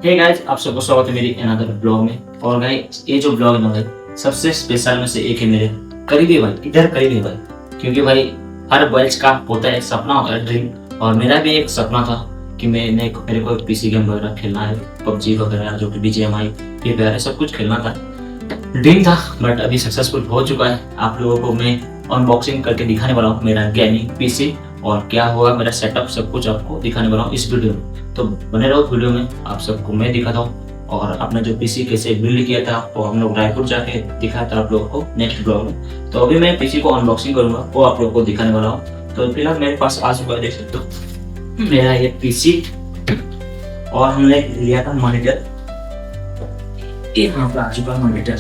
Hey guys, आप सबको स्वागत है मेरी अनदर ब्लॉग में। और गाइस ये जो ब्लॉग है ना भाई, सबसे स्पेशल में से एक है मेरे करीबी भाई, इधर करीबी भाई। क्योंकि भाई हर बॉयज का होता है, सपना होता है, ड्रीम। और मेरा भी एक सपना था कि मेरे को पीसी गेम वगैरह खेलना है, पबजी वगैरह जो कि BGMI फ्री फायर है, सब कुछ खेलना था, ड्रीम था। बट अभी सक्सेसफुल हो चुका है। आप लोगों को मैं अनबॉक्सिंग करके दिखाने वाला हूँ मेरा गेमिंग पीसी, और क्या हुआ मेरा सेटअप, सब कुछ आपको दिखाने वाला हूँ इस वीडियो में। तो बने रहो वीडियो में, आप सबको मैं दिखाता हूँ। और अपना जो पीसी कैसे बिल्ड किया था वो हम लोग रायपुर जाके दिखाया था आप लोगों को नेक्स्ट ब्लॉग में। तो अभी मैं पीसी को अनबॉक्सिंग करूंगा, वो आप लोगों को दिखाने वाला हूँ। तो फिलहाल मेरे पास आ चुका है, देख सकते हो मेरा ये पीसी। और हमने लिया था मॉनिटर, यहाँ पर आ चुका है मॉनिटर।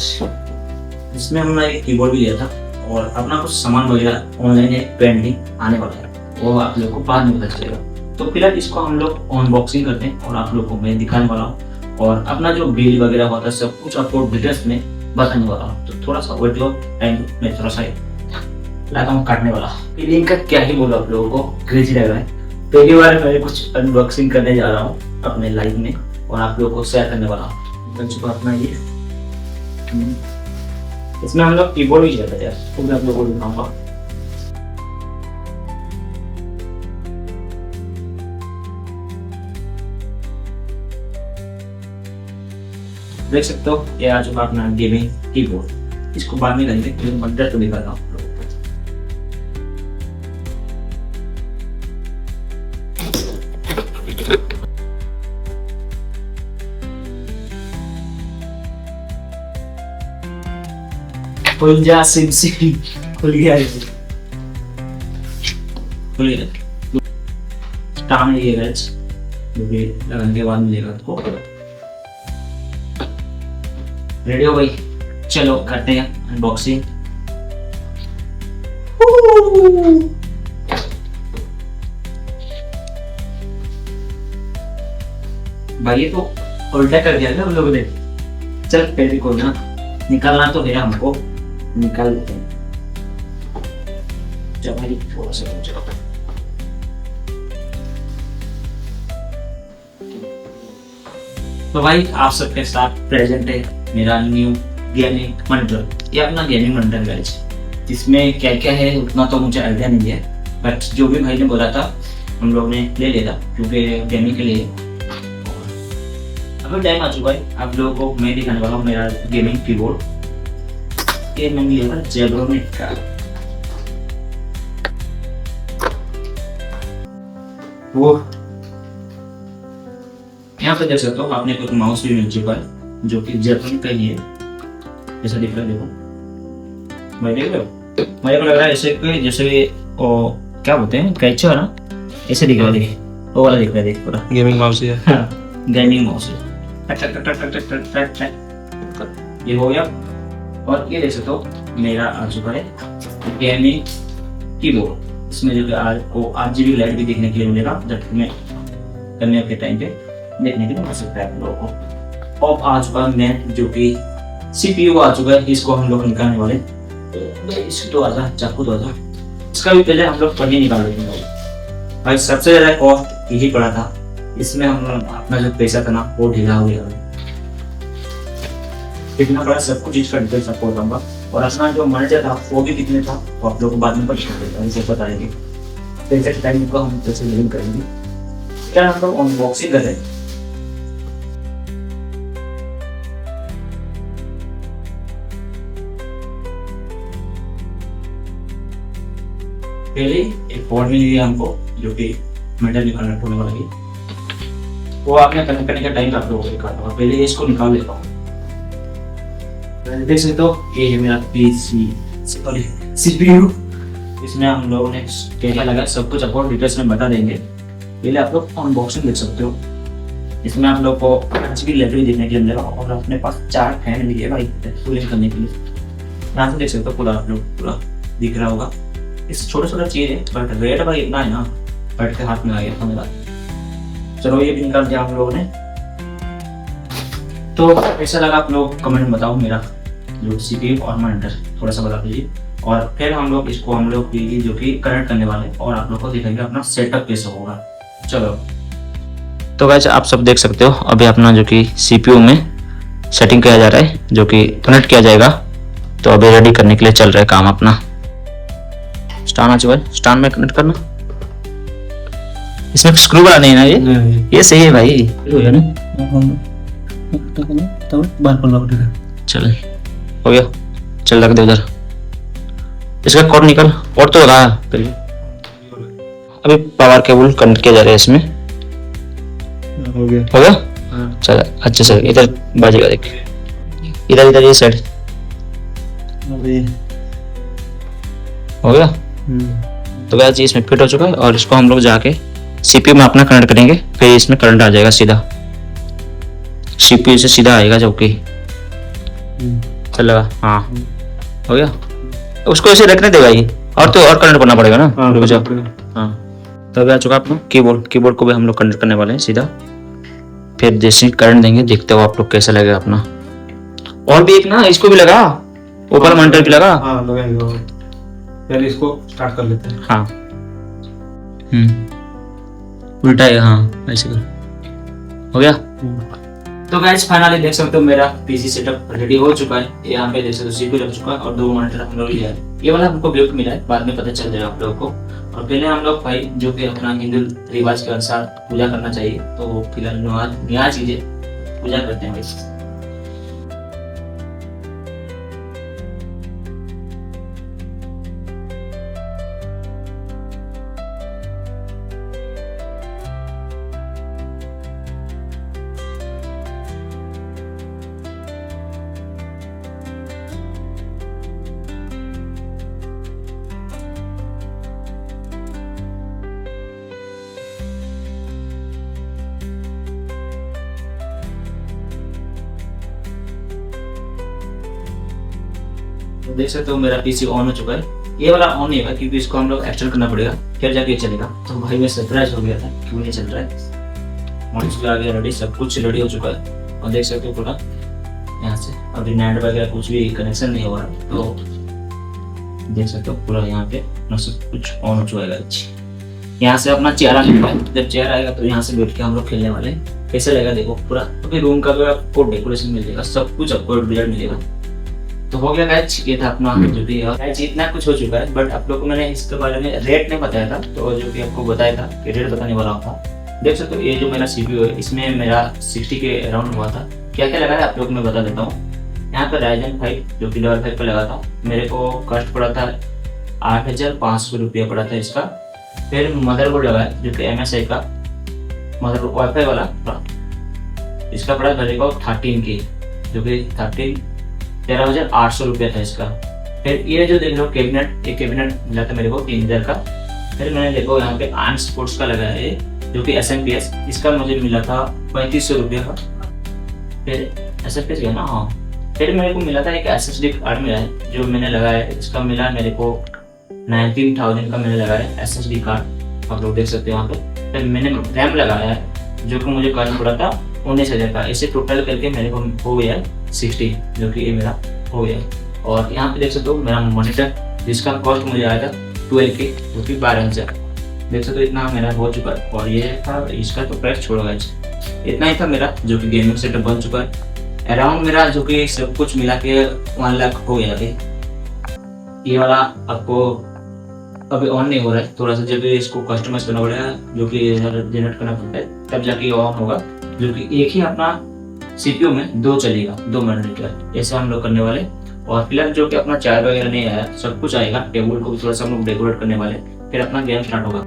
इसमें हमने एक कीबोर्ड भी लिया था, और अपना कुछ सामान वगैरह ऑनलाइन एक पेंटिंग आने वाला है, वो आप लोगों को बाद में पता चलेगा। तो फिलहाल इसको हम लोग अनबॉक्सिंग करते हैं और आप लोगों को मैं दिखाने वाला हूँ। और अपना जो बिल वगैरह होता है सब कुछ आपको डिटेल्स में बताने वाला हूँ। तो थोड़ा सा वेट लो, टाइम मैं थोड़ा सा लाता हूँ काटने वाला। फीलिंग का क्या ही बोलो, आप लोगों को क्रेजी लग रहा है। पहली बार मैं कुछ अनबॉक्सिंग करने जा रहा हूँ अपने लाइफ में, और आप लोगों को शेयर करने वाला हूँ। अपना ये इसमें हम लोग कीबोर्ड भी जाता है, तो मैं आप लोगों को दिखाऊंगा। देख सकते हो ये आ चुका अपना गेमिंग कीबोर्ड। इसको बाद में करेंगे, क्योंकि मॉनिटर तो दिखाता हूँ। खुल जा सिम सिम, खुल गया ये, खुल गया। टांग ये गाइस, ये लगाने के बाद मिलेगा आपको। रेडी हो भाई, चलो करते हैं अनबॉक्सिंग। भाई ये तो उल्टा कर दिया हम लोगों ने। चल फिर भी कोई ना, निकालना तो है हमको, निकाल देते हैं। चल भाई थोड़ा सा चलो। तो भाई आप सबके साथ प्रेजेंट है मेरा न्यू गेमिंग मॉनिटर। ये अपना गेमिंग मॉनिटर गाइस, इसमें क्या क्या है उतना तो मुझे आइडिया नहीं है, बट जो भी भाई ने बोला था हम लोग ने ले लिया था, क्योंकि गेमिंग के लिए। अभी टाइम आ चुका है, आप लोगों को मैं दिखाने वाला हूँ मेरा गेमिंग कीबोर्ड। ये मैंने लिया था जेब्रोनिक का। वो यहाँ पे देख सकते हो आपने को माउस भी मिल चुका है, जो कि जेब्रोनिक का ही है। ऐसा दिख रहा है, देखो भाई, देख रहे हो? मुझे को लग रहा है ऐसे कि जैसे क्या बोलते हैं, कैची है ना, ऐसे दिख रहा है। देखिए वो वाला दिख रहा है, देख पूरा गेमिंग माउस है। गेमिंग माउस है। ये हो गया। और ये देख सकते हो मेरा आ चुका है गेमिंग कीबोर्ड। इसमें जो कि आपको RGB लाइट भी देखने के लिए मिलेगा, जब मैं करने के टाइम पे देखने के लिए मिल सकता है आप लोगों को। और आ चुका है मैं जो कि CPU आ चुका है, इसको हम लोग निकालने वाले। तो इसको तो आजा, चाकू तो आजा, इसका भी पहले हम लोग पन्नी निकाल लेंगे। भाई सबसे ज्यादा कॉस्ट यही पड़ा था, इसमें हम अपना जो पैसा था ना वो ढीला हो गया। कितना बड़ा सब कुछ इसका डिटेल्स आपको बताऊंगा। और अपना जो मैनेजर था वो भी कितने था वो आप लोगों को बाद में बताएंगे। पैसे टाइम को हम जैसे लिंक करेंगे। क्या हम लोग अनबॉक्सिंग करें। पहले एक बोर्ड मिल गया हमको, जो कि मेटल में कनेक्ट होने वाला है। वो आपने कनेक्ट करने का टाइम आप लोगों को दिखाता हूँ। पहले इसको निकाल लेता हूँ। देख सकते हो ये है मेरा पीसी, सॉरी CPU। इसमें हम लोगों ने क्या क्या लगा सब कुछ आपको डिटेल्स में बता देंगे। पहले आप लोग अनबॉक्सिंग देख सकते हो। इसमें आप लोग को RGB लाइट भी देखने के लिए मिलेगा, और अपने पास 4 फैन भी है भाई कूलिंग करने के लिए। यहाँ से देख सकते हो पूरा आप लोग पूरा दिख रहा होगा। इस छोटा छोटा चीज है, बट रेट भाई इतना है ना, बट के हाथ में आ गया था मेरा। चलो ये भी निकाल दिया हम लोगों ने। तो कैसा लगा आप लोग कमेंट में बताओ। मेरा जो CPU और मॉनिटर थोड़ा सा बता दीजिए। और फिर हम लोग इसको जो कि कनेक्ट करने वाले हैं, और आप लोग को दिखाएंगे अपना सेटअप कैसे होगा। चलो तो गाइस आप सब देख सकते हो अभी अपना जो कि CPU में सेटिंग किया जा रहा है, जो कि कनेक्ट किया जाएगा। तो अभी रेडी करने के लिए चल रहा है काम अपना। स्टान आज भाई, स्टान में कनेक्ट करना। इसमें स्क्रू वाला नहीं है ना ये सही है भाई, हो गया ना। चल हो गया, चल रख दे उधर। इसका कॉर्ड निकल, और तो लगा पहले। अभी पावर केबल कनेक्ट किया जा रहा है इसमें। हो गया चल अच्छे से। इधर बाजेगा देख, इधर इधर ये साइड हो गया। तो गाइस इसमें फिट हो चुका है और इसको हम लोग जाके CPU में अपना कनेक्ट करेंगे, फिर इसमें करंट आ जाएगा सीधा, CPU से सीधा आएगा जो कि चल लगा। हाँ हो गया। उसको ऐसे रखने देगा ये, और तो और कनेक्ट करना पड़ेगा ना। रुक जाओ। हाँ तो अभी आ चुका अपना कीबोर्ड को भी हम लोग कनेक्ट करने वाले हैं सीधा। फिर जैसे करंट देंगे देखते हो आप लोग कैसा लगेगा अपना। और भी एक ना इसको भी लगा, ऊपर मॉनिटर भी लगा। हाँ लगाएंगे। पहले इसको स्टार्ट कर लेते हैं। हाँ उल्टा है। हाँ ऐसे कर, हो गया। तो गाइस फाइनली देख सकते हो मेरा पीसी सेटअप रेडी हो चुका है। यहाँ पे देख सकते हो CPU लग चुका है और 2 मॉनिटर हम लोग लिया है। ये वाला हमको गिफ्ट मिला है, बाद में पता चल जाएगा आप लोगों को। और पहले हम लोग भाई जो कि अपना हिंदू रिवाज के अनुसार पूजा करना चाहिए, तो फिलहाल नहा चीजें पूजा करते हैं भाई। तो देख सकते हो मेरा पीसी ऑन हो चुका है। ये वाला ऑन नहीं होगा क्योंकि इसको हम लोग एक्सटेंड करना पड़ेगा, फिर जाके चलेगा। तो भाई मैं सरप्राइज हो गया था क्यों नहीं चल रहा है। मॉनिटर आ गया रेडी, सब कुछ रेडी हो चुका है। और देख सकते हो पूरा यहाँ से अभी नेट वगैरह कुछ भी कनेक्शन नहीं हो रहा, तो देख सकते हो पूरा यहाँ पे अपना सब कुछ ऑन हो चुका है। यहाँ से अपना चेयर आने का, जब चेयर आएगा तो यहाँ से बैठ के हम लोग खेलने वाले हैं। कैसे लगेगा देखो पूरा। अभी रूम का भी आपको डेकोरेशन मिल जाएगा, सब कुछ आपको रिजल्ट मिलेगा। तो हो गया गाइस, ये था अपना जो भी गाइस इतना कुछ हो चुका है। बट आप लोगों को मैंने इसके बारे में रेट नहीं बताया था, तो जो कि आपको बताया था कि रेट बताने वाला था। देख सकते हो ये जो मेरा CPU है इसमें मेरा 60 के अराउंड हुआ था। क्या क्या लगा है आप लोग को मैं बता देता हूँ। यहाँ पर Ryzen 5 जो कि लेवल 5 पर लगा था, मेरे को कॉस्ट पड़ा था 8,500 रुपया पड़ा था इसका। फिर मदरबोर्ड लगा है जो कि MSI का मदरबोर्ड वाईफाई वाला था, इसका पड़ा मेरे को 13 के, जो कि 13,800 रुपया था इसका। फिर ये जो देख रहे हो कैबिनेट, ये कैबिनेट मिला था मेरे को 3,000 का। फिर मैंने देखो यहाँ पे आर्म स्पोर्ट्स का लगा है जो कि SMPS, इसका मुझे मिला था 3,500 रुपया का। फिर SMPS गया ना। हाँ फिर मेरे को मिला था एक SSD कार्ड मिला है जो मैंने लगाया है, इसका मिला मेरे को 19,000 का मैंने लगाया है SSD कार्ड, आप लोग देख सकते हो यहाँ पे। फिर मैंने रैम लगाया है जो कि मुझे कॉस्ट पड़ा था 19,000 का। इसे टोटल करके मेरे को हो गया है 60, जो कि ये मेरा हो गया। और यहाँ पे देख सकते हो मेरा मॉनिटर जिसका कॉस्ट मुझे आया था 12 के, जो कि 12,000। देख सकते हो इतना मेरा हो चुका है। और ये था इसका तो प्राइस छोड़ोगा, इतना ही था मेरा जो कि गेमिंग सेटअप बन चुका है। अराउंड मेरा जो कि सब कुछ मिला के 1 लाख हो गया है। ये वाला आपको अभी ऑन नहीं हो रहा है, थोड़ा सा जब इसको कस्टमाइज करना पड़ेगा, जो कि जनरेट करना पड़ता है, तब जाके ऑन होगा। जो कि एक ही अपना CPU में 2 चलेगा, 2 मॉनिटर, ऐसे हम लोग करने वाले। और फिलहाल जो कि अपना चार्ज वगैरह नहीं आया, सब कुछ आएगा। टेबल को भी थोड़ा सा हम लोग डेकोरेट करने वाले, फिर अपना गेम स्टार्ट होगा।